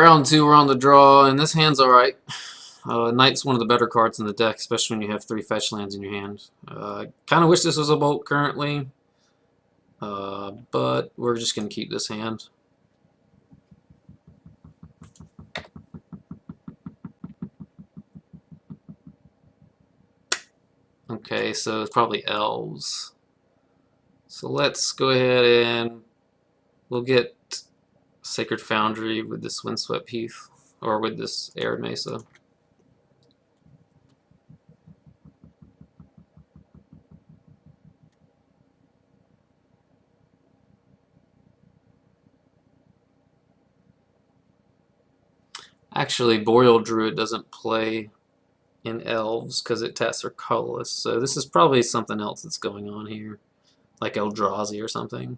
round 2, we're on the draw, and this hand's alright. Knight's one of the better cards in the deck, especially when you have 3 fetch lands in your hand. I kind of wish this was a bolt currently, but we're just going to keep this hand. Okay, so it's probably elves. So let's go ahead and we'll get Sacred Foundry with this Windswept Heath, or with this Arid Mesa. Actually, Boreal Druid doesn't play in elves because it tests for colorless, so this is probably something else that's going on here, like Eldrazi or something.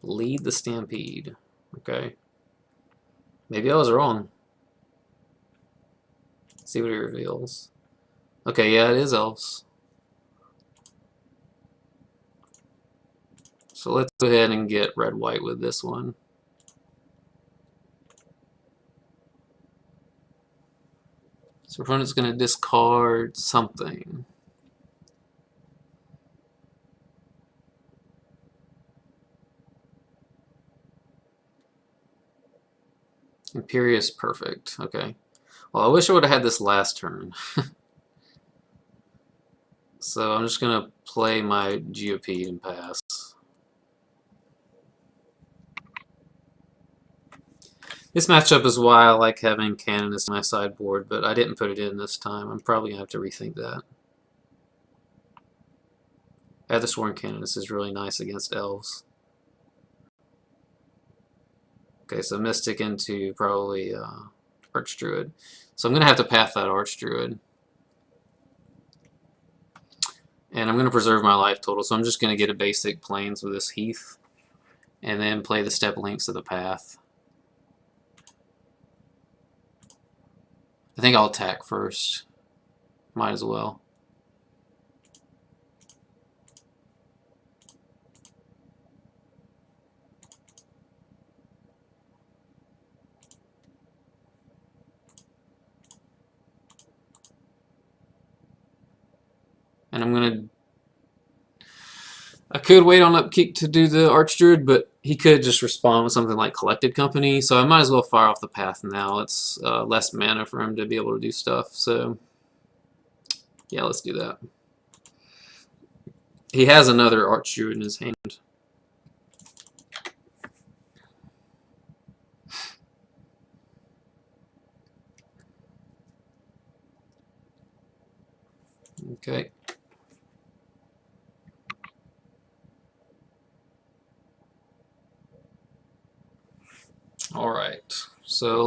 Lead the Stampede. Okay. Maybe I was wrong. See what he reveals. Okay, yeah, it is elves. So let's go ahead and get red-white with this one. So opponent's going to discard something. Imperious Perfect. Okay. Well, I wish I would have had this last turn. So I'm just going to play my GOP and pass. This matchup is why I like having Canonist in my sideboard, but I didn't put it in this time. I'm probably going to have to rethink that. Aethersworn Canonist is really nice against elves. Okay, so Mystic into probably Archdruid. So I'm going to have to path that Archdruid. And I'm going to preserve my life total, so I'm just going to get a basic Plains with this Heath. And then play the step links of the path. I think I'll attack first. Might as well. And I'm going to... I could wait on upkeep to do the Archdruid, but he could just respond with something like Collected Company, so I might as well fire off the path now. It's less mana for him to be able to do stuff, so yeah, let's do that. He has another Archdruid in his hand. Okay. Alright, so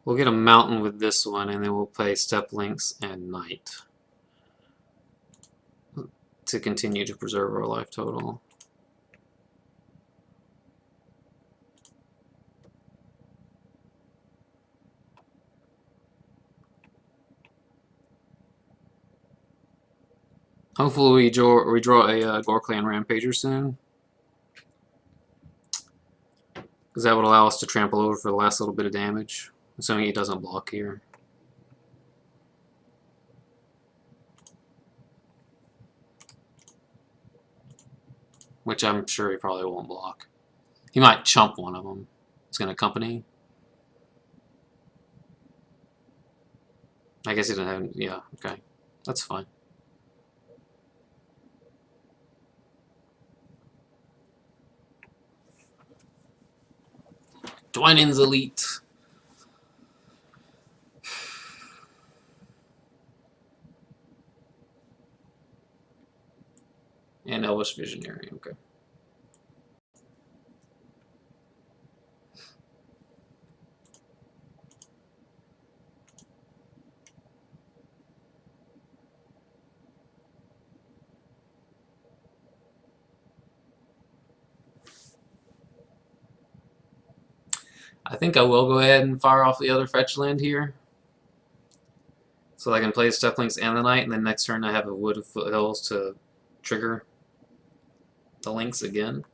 we'll get a mountain with this one, and then we'll play Step Links and Knight to continue to preserve our life total. Hopefully we draw a Gorklan Rampager soon, because that would allow us to trample over for the last little bit of damage, assuming he doesn't block here. Which I'm sure he probably won't block. He might chump one of them. He's going to accompany. I guess he didn't have... Yeah, okay. That's fine. Dwynen's Elite. And Elvish Visionary, okay. I think I will go ahead and fire off the other fetch land here. So I can play Step Links and the Knight, and then next turn I have a Wood of Foothills to trigger. the links again.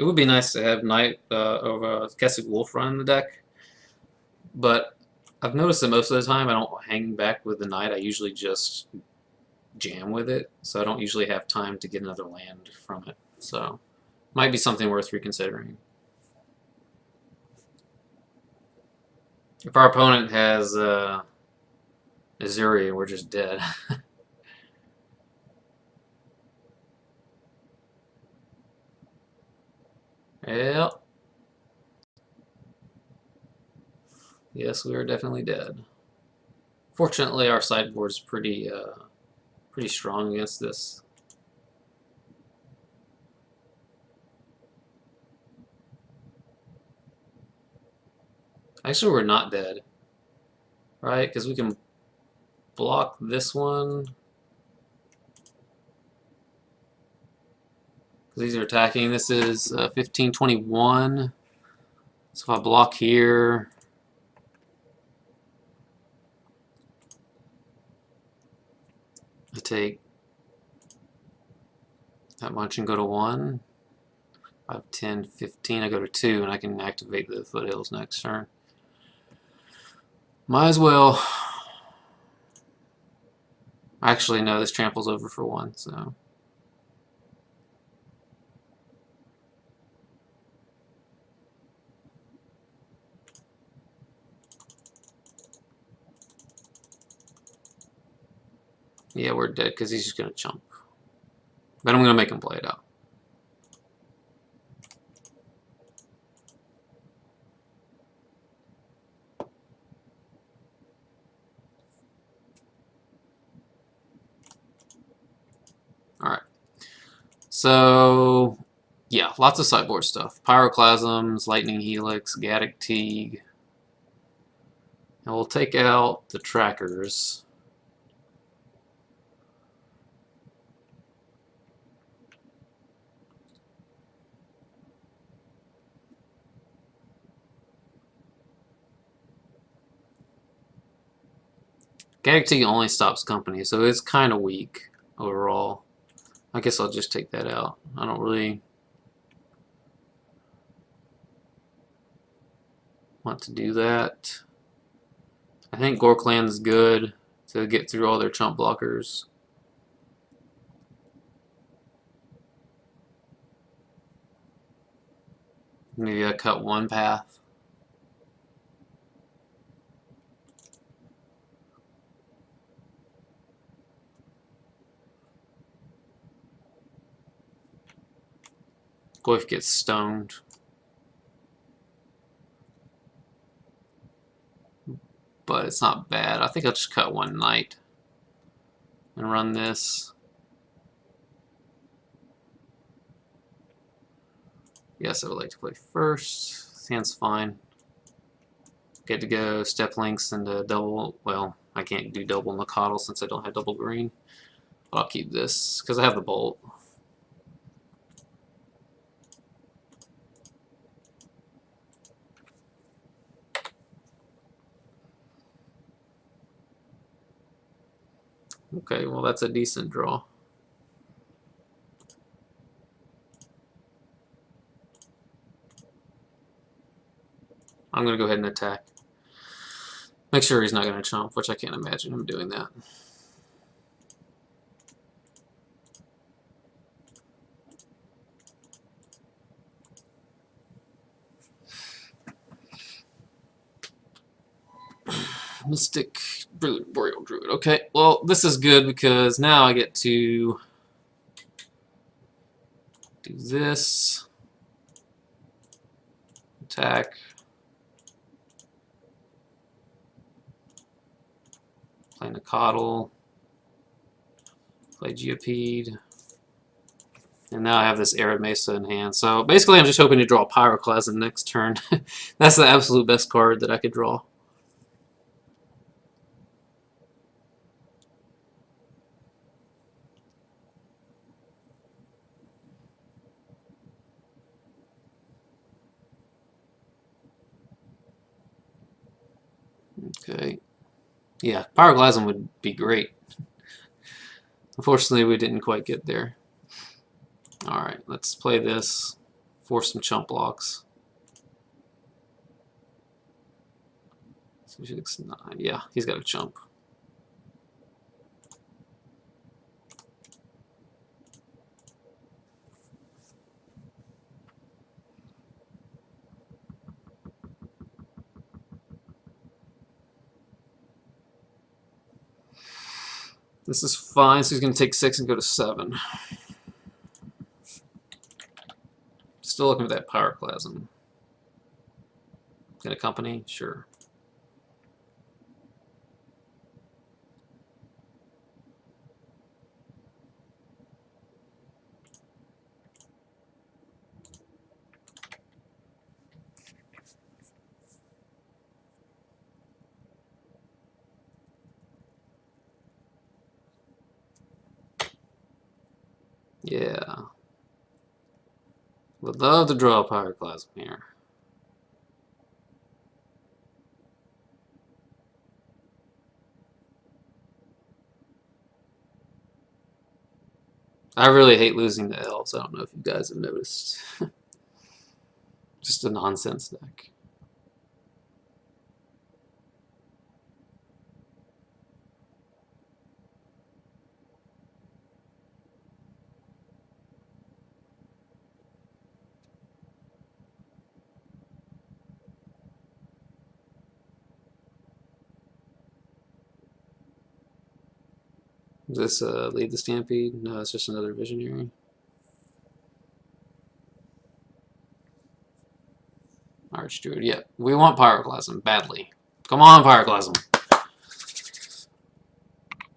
It would be nice to have Knight over Keswick Wolf run in the deck, but I've noticed that most of the time I don't hang back with the Knight. I usually just jam with it, so I don't usually have time to get another land from it. So, might be something worth reconsidering. If our opponent has Azuri, we're just dead. Yep. Yes, we are definitely dead. Fortunately, our sideboard's pretty strong against this. Actually, we're not dead, right? Because we can block this one. These are attacking. This is 1521. So if I block here, I take that much and go to 1. 5, 10, 15. I go to 2, and I can activate the foothills next turn. Might as well. Actually, no, this trample's over for 1, so. Yeah, we're dead because he's just going to chump. But I'm going to make him play it out. Alright. So, yeah, lots of sideboard stuff. Pyroclasms, Lightning Helix, Gaddock Teague. And we'll take out the trackers. Gaddock Teague only stops company, so it's kind of weak overall. I guess I'll just take that out. I don't really want to do that. I think Gorkland's good to get through all their chump blockers. Maybe I cut one path. Goyf gets stoned. But it's not bad. I think I'll just cut one Knight and run this. Yes, I would like to play first. This hand's fine. Get to go step links into double. Well, I can't do double Nakatl since I don't have double green. But I'll keep this because I have the bolt. Okay, well that's a decent draw. I'm going to go ahead and attack. Make sure he's not going to chomp, which I can't imagine him doing that. Mystic Boreal Druid. Okay, well this is good because now I get to do this. Attack. Play Nakatl. Play Geopede. And now I have this Arid Mesa in hand. So basically I'm just hoping to draw Pyroclasm next turn. That's the absolute best card that I could draw. Okay. Yeah, Pyroclasm would be great. Unfortunately, we didn't quite get there. Alright, let's play this. Force some chump blocks. 6, 9. Yeah, he's got a chump. This is fine, so he's going to take 6 and go to 7. Still looking for that Pyroclasm. Can accompany? Sure. Yeah. Would love to draw a Pyroclasm here. I really hate losing the elves. I don't know if you guys have noticed. Just a nonsense deck. Does this lead the Stampede? No, it's just another Visionary. Archdruid, yeah. We want Pyroclasm badly. Come on, Pyroclasm.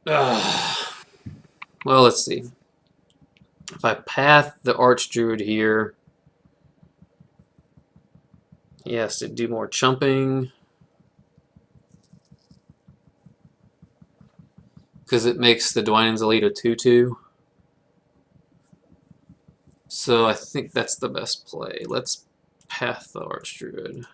Well, let's see. If I path the Archdruid here, he has to do more chumping. Because it makes the Dwynen's Elite a 2/2. So I think that's the best play. Let's path the Archdruid.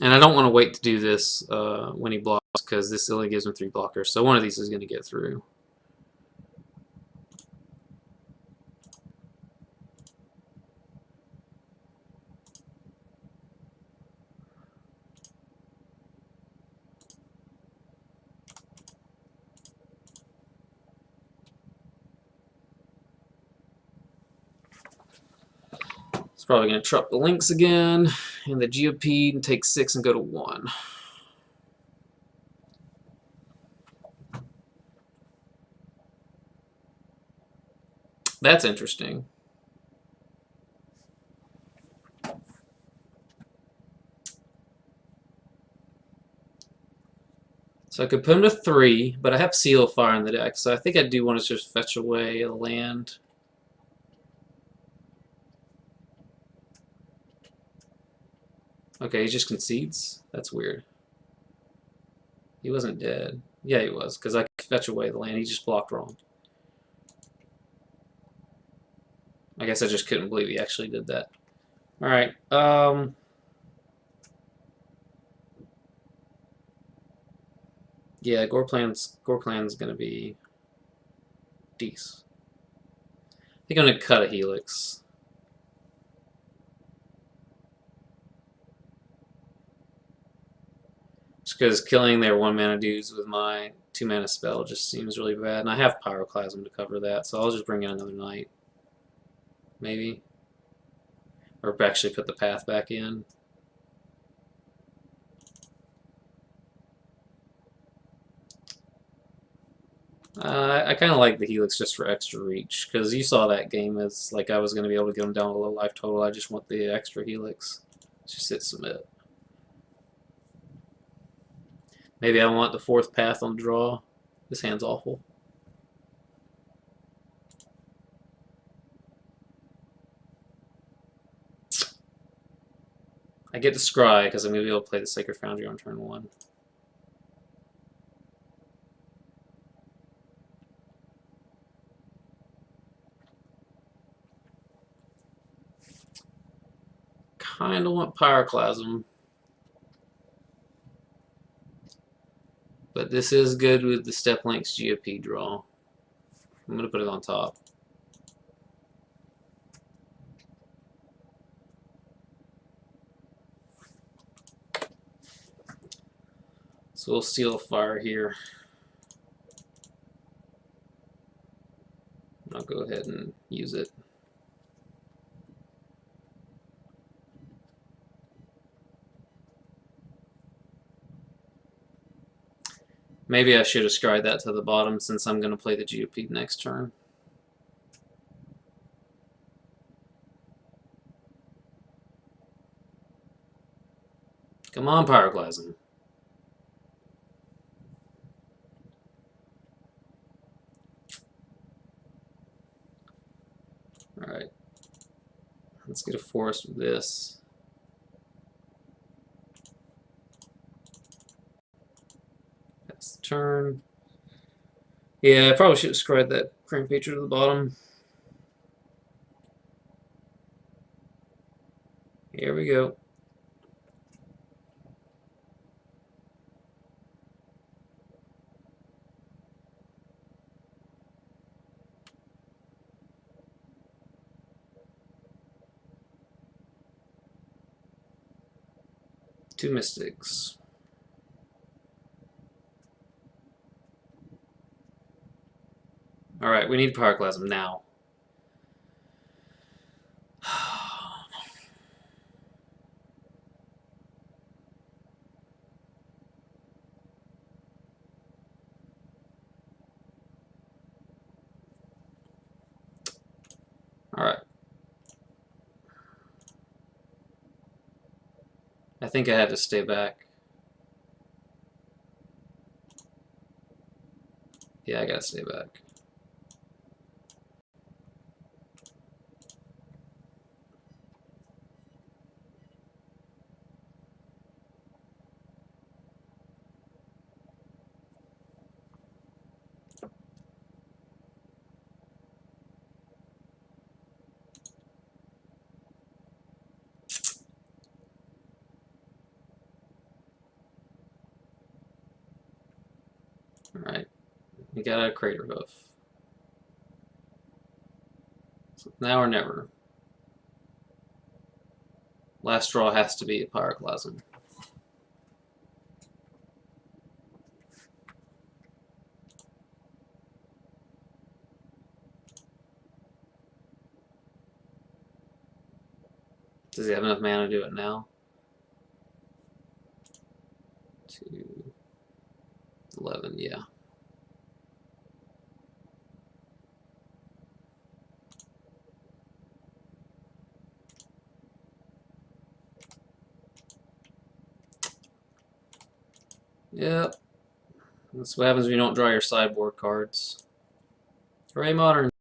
And I don't want to wait to do this when he blocks, because this only gives him 3 blockers. So one of these is going to get through. It's probably going to trap the Lynx again, and the Geopede, and take 6 and go to 1. That's interesting. So I could put him to 3, but I have Seal of Fire in the deck, so I think I do want to just fetch away a land. Okay, he just concedes? That's weird. He wasn't dead. Yeah, he was, because I could fetch away the land. He just blocked wrong. I guess I just couldn't believe he actually did that. Alright, yeah, Goreplan's gonna be decent. I think I'm gonna cut a Helix. Just because killing their 1-mana dudes with my 2-mana spell just seems really bad. And I have Pyroclasm to cover that, so I'll just bring in another Knight. Maybe. Or actually put the path back in. I kind of like the Helix just for extra reach, because you saw that game as like I was going to be able to get them down to low life total. I just want the extra Helix. Just hit submit. Maybe I want the 4th path on the draw. This hand's awful. I get to scry because I'm going to be able to play the Sacred Foundry on turn 1. kind of want Pyroclasm. But this is good with the Step Link's GOP draw. I'm going to put it on top. So we'll Seal Fire here. I'll go ahead and use it. Maybe I should have scryed that to the bottom since I'm going to play the GOP next turn. Come on, Pyroclasm. Alright. Let's get a forest with this. That's the turn. Yeah, I probably should have scryed that Crankpatriot to the bottom. Here we go. Two Mystics. Alright, we need Pyroclasm now. Alright. I think I had to stay back. Yeah, I gotta stay back. Alright, we got a Crater Hoof. So now or never. Last draw has to be a Pyroclasm. Does he have enough mana to do it now? 2, 11, yeah. Yep. That's what happens when you don't draw your sideboard cards. Hooray, Modern!